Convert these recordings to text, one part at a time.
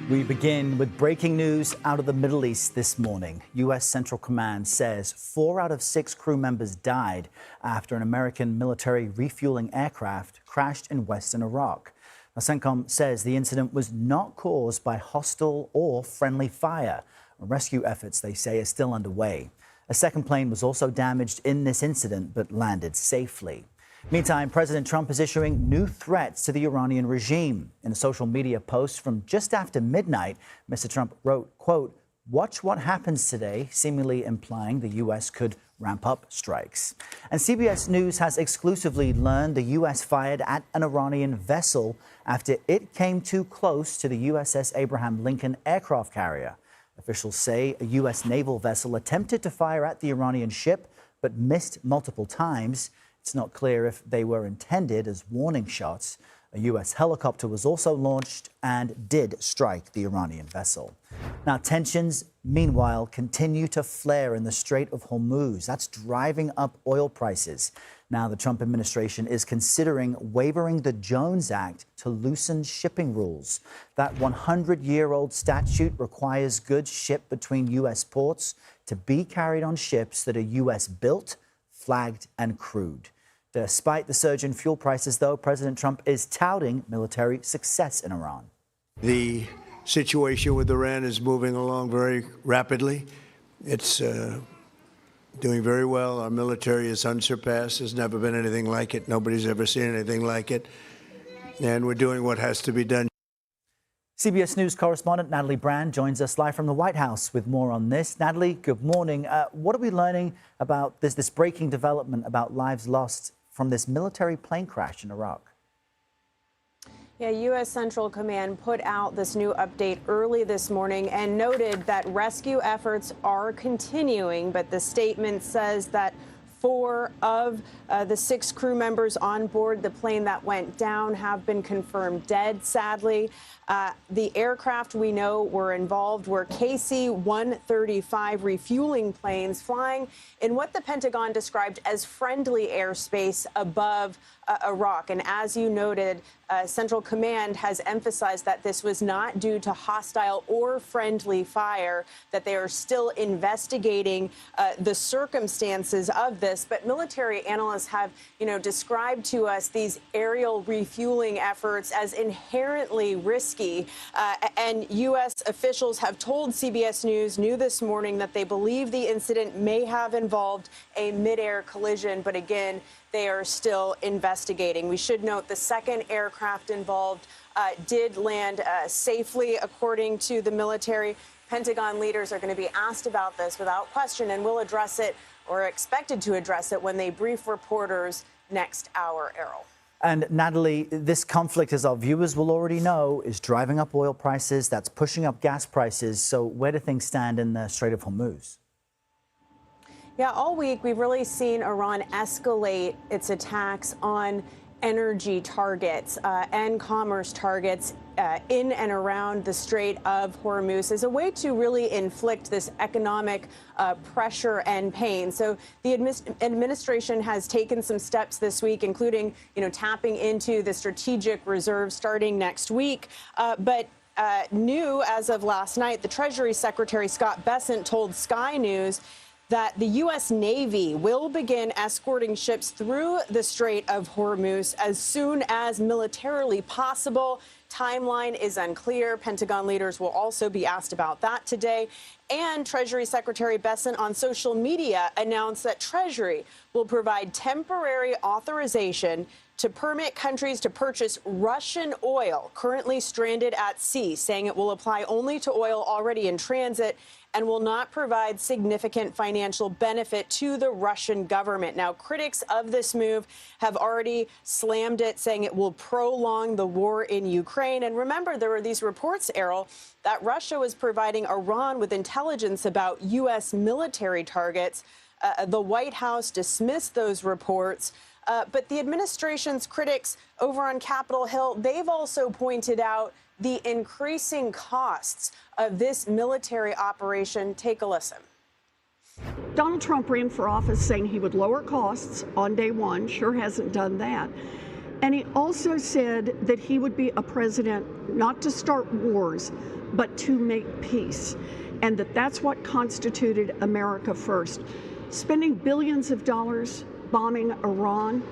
We begin with breaking news out of the Middle East this morning. U.S. Central Command says 4 out of 6 crew members died after an American military refueling aircraft crashed in western Iraq. Now, CENTCOM says the incident was not caused by hostile or friendly fire. Rescue efforts, they say, are still underway. A second plane was also damaged in this incident but landed safely. Meantime, President Trump is issuing new threats to the Iranian regime. In a social media post from just after midnight, Mr. Trump wrote, quote, "Watch what happens today," seemingly implying the U.S. could ramp up strikes. And CBS News has exclusively learned the U.S. fired at an Iranian vessel after it came too close to the USS Abraham Lincoln aircraft carrier. Officials say a U.S. naval vessel attempted to fire at the Iranian ship, but missed multiple times. It's not clear if they were intended as warning shots. A U.S. helicopter was also launched and did strike the Iranian vessel. Now, tensions, meanwhile, continue to flare in the Strait of Hormuz. That's driving up oil prices. Now, the Trump administration is considering waiving the Jones Act to loosen shipping rules. That 100-year-old statute requires goods shipped between U.S. ports to be carried on ships that are U.S. built, flagged, and crewed. Despite the surge in fuel prices, though, President Trump is touting military success in Iran. The situation with Iran is moving along very rapidly. It's doing very well. Our military is unsurpassed. There's never been anything like it. Nobody's ever seen anything like it. And we're doing what has to be done. CBS News correspondent Natalie Brand joins us live from the White House with more on this. Natalie, good morning. What are we learning about this breaking development about lives lost from this military plane crash in Iraq? Yeah, U.S. Central Command put out this new update early this morning and noted that rescue efforts are continuing, but the statement says that 4 of the 6 crew members on board the plane that went down have been confirmed dead, sadly. The aircraft we know were involved were KC-135 refueling planes flying in what the Pentagon described as friendly airspace above Iraq. And as you noted, Central Command has emphasized that this was not due to hostile or friendly fire, that they are still investigating the circumstances of this. But military analysts have, described to us these aerial refueling efforts as inherently risky. And U.S. officials have told CBS News this morning that they believe the incident may have involved a midair collision. But again, they are still investigating. We should note the second aircraft involved did land safely, according to the military. Pentagon leaders are going to be asked about this without question, and will address it, or expected to address it, when they brief reporters next hour, Errol. And Natalie, this conflict, as our viewers will already know, is driving up oil prices. That's pushing up gas prices. So where do things stand in the Strait of Hormuz? Yeah, all week we've really seen Iran escalate its attacks on energy targets and commerce targets in and around the Strait of Hormuz as a way to really inflict this economic pressure and pain. So the administration has taken some steps this week, including, tapping into the strategic reserve starting next week. But new as of last night, the Treasury Secretary Scott Bessent told Sky News that the U.S. Navy will begin escorting ships through the Strait of Hormuz as soon as militarily possible. Timeline is unclear. Pentagon leaders will also be asked about that today. And Treasury Secretary Bessent on social media announced that Treasury will provide temporary authorization to permit countries to purchase Russian oil currently stranded at sea, saying it will apply only to oil already in transit and will not provide significant financial benefit to the Russian government. Now, critics of this move have already slammed it, saying it will prolong the war in Ukraine. And remember, there were these reports, Errol, that Russia was providing Iran with intelligence about U.S. military targets. The White House dismissed those reports. But the administration's critics over on Capitol Hill, they've also pointed out the increasing costs of this military operation. Take a listen. Donald Trump ran for office saying he would lower costs on day one. Sure hasn't done that. And he also said that he would be a president not to start wars, but to make peace, and that's what constituted America first. Spending billions of dollars bombing Iran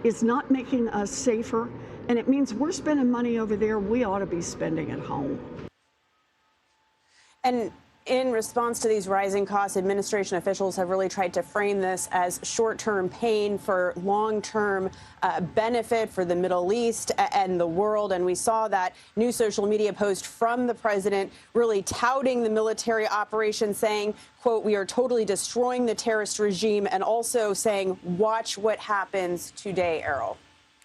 is not making us safer, and it means we're spending money over there we ought to be spending at home. And in response to these rising costs, administration officials have really tried to frame this as short-term pain for long-term benefit for the Middle East and the world. And we saw that new social media post from the president really touting the military operation, saying, quote, "We are totally destroying the terrorist regime," and also saying, "Watch what happens today," Errol.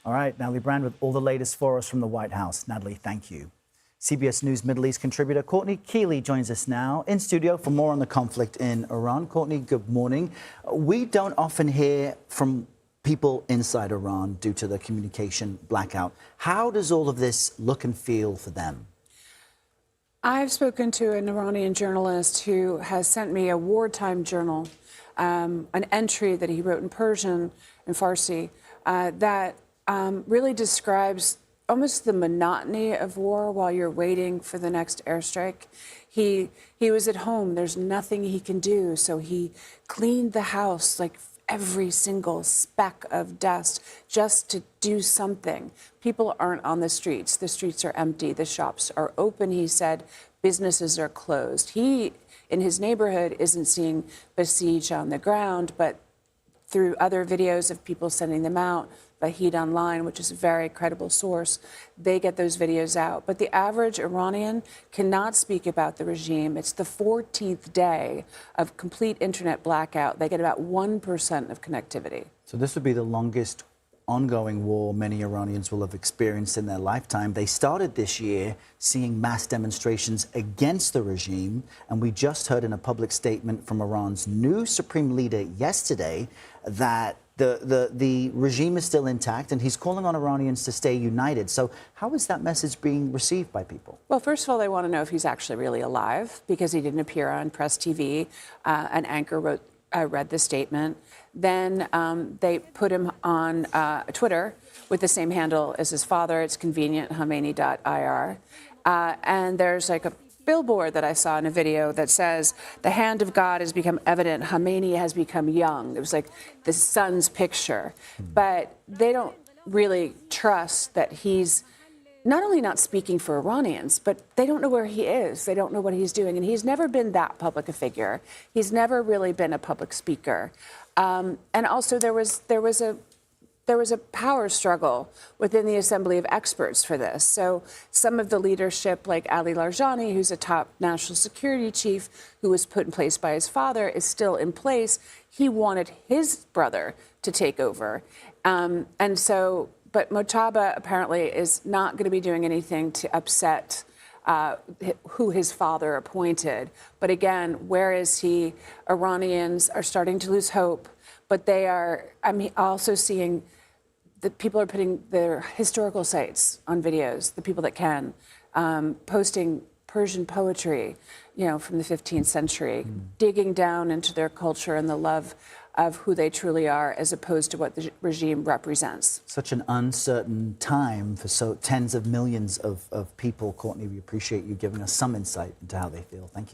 All right, Natalie Brand with all the latest for us from the White House. Natalie, thank you. CBS News Middle East contributor Courtney Kealy joins us now in studio for more on the conflict in Iran. Courtney, good morning. We don't often hear from people inside Iran due to the communication blackout. How does all of this look and feel for them? I've spoken to an Iranian journalist who has sent me a wartime journal, an entry that he wrote in Persian and Farsi that really describes almost the monotony of war while you're waiting for the next airstrike. He was at home. There's nothing he can do. So he cleaned the house, like every single speck of dust, just to do something. People aren't on the streets. The streets are empty. The shops are open, he said. Businesses are closed. He, in his neighborhood, isn't seeing besieged on the ground, but through other videos of people sending them out, Heat Online, which is a very credible source, they get those videos out. But the average Iranian cannot speak about the regime. It's the 14th day of complete internet blackout. They get about 1% of connectivity. So this would be the longest ongoing war many Iranians will have experienced in their lifetime. They started this year seeing mass demonstrations against the regime, and we just heard in a public statement from Iran's new supreme leader yesterday that the regime is still intact, and he's calling on Iranians to stay united. So how is that message being received by people? Well, first of all, they want to know if he's actually really alive, because he didn't appear on press TV. An anchor read the statement. Then they put him on Twitter with the same handle as his father. It's convenient, Khomeini.ir. And there's like a billboard that I saw in a video that says, "The hand of God has become evident. Khomeini has become young." It was like the son's picture. But they don't really trust that he's not only not speaking for Iranians, but they don't know where he is. They don't know what he's doing. And he's never been that public a figure. He's never really been a public speaker. And also there was a power struggle within the Assembly of Experts for this. So some of the leadership, like Ali Larijani, who's a top national security chief who was put in place by his father, is still in place. He wanted his brother to take over. But Mojtaba apparently is not going to be doing anything to upset who his father appointed. But again, where is he? Iranians are starting to lose hope, but they are, also seeing that people are putting their historical sites on videos, the people that can, posting Persian poetry, from the 15th century, digging down into their culture and the love of who they truly are, as opposed to what the regime represents. Such an uncertain time for tens of millions of people. Courtney, we appreciate you giving us some insight into how they feel. Thank you.